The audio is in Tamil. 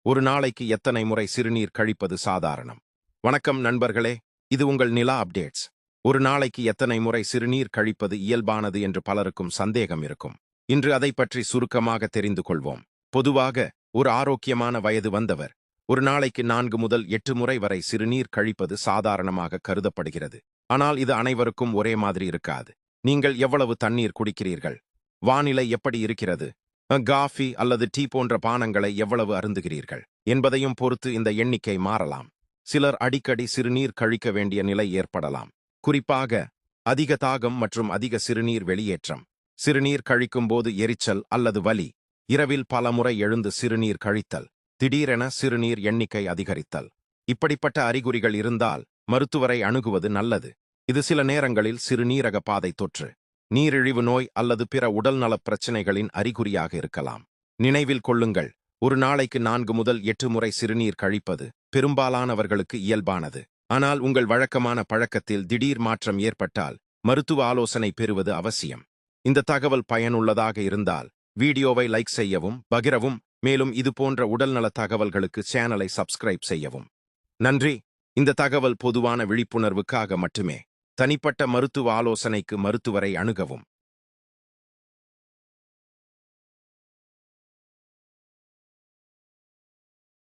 ஒரு நாளைக்கு எத்தனை முறை சிறுநீர் கழிப்பது சாதாரணம்? வணக்கம் நண்பர்களே, இது உங்கள் நிலா அப்டேட்ஸ். ஒரு நாளைக்கு எத்தனை முறை சிறுநீர் கழிப்பது இயல்பானது என்று பலருக்கும் சந்தேகம் இருக்கும். இன்று அதை பற்றி சுருக்கமாக தெரிந்து கொள்வோம். பொதுவாக ஒரு ஆரோக்கியமான வயது வந்தவர் ஒரு நாளைக்கு 4 முதல் 8 முறை வரை சிறுநீர் கழிப்பது சாதாரணமாக கருதப்படுகிறது. ஆனால் இது அனைவருக்கும் ஒரே மாதிரி இருக்காது. நீங்கள் எவ்வளவு தண்ணீர் குடிக்கிறீர்கள்? வானிலை எப்படி இருக்கிறது? காஃபி அல்லது டீ போன்ற பானங்களை எவ்வளவு அருந்துகிறீர்கள் என்பதையும் பொறுத்து இந்த எண்ணிக்கை மாறலாம். சிலர் அடிக்கடி சிறுநீர் கழிக்க வேண்டிய நிலை ஏற்படலாம். குறிப்பாக அதிக தாகம் மற்றும் அதிக சிறுநீர் வெளியேற்றம். சிறுநீர் கழிக்கும்போது எரிச்சல் அல்லது வலி. இரவில் பல முறை எழுந்து சிறுநீர் கழித்தல். திடீரென சிறுநீர் எண்ணிக்கை அதிகரித்தல். இப்படிப்பட்ட அறிகுறிகள் இருந்தால் மருத்துவரை அணுகுவது நல்லது. இது சில நேரங்களில் சிறுநீரக பாதை தொற்று, நீரிழிவு நோய் அல்லது பிற உடல்நலப் பிரச்சினைகளின் அறிகுறியாக இருக்கலாம். நினைவில் கொள்ளுங்கள், ஒரு நாளைக்கு 4 முதல் 8 முறை சிறுநீர் கழிப்பது பெரும்பாலானவர்களுக்கு இயல்பானது. ஆனால் உங்கள் வழக்கமான பழக்கத்தில் திடீர் மாற்றம் ஏற்பட்டால் மருத்துவ ஆலோசனை பெறுவது அவசியம். இந்த தகவல் பயனுள்ளதாக இருந்தால் வீடியோவை லைக் செய்யவும், பகிரவும். மேலும் இது போன்ற உடல்நல தகவல்களுக்கு சேனலை சப்ஸ்கிரைப் செய்யவும். நன்றி. இந்த தகவல் பொதுவான விழிப்புணர்வுக்காக மட்டுமே. தனிப்பட்ட மருத்துவ ஆலோசனைக்கு மருத்துவரை அணுகவும்.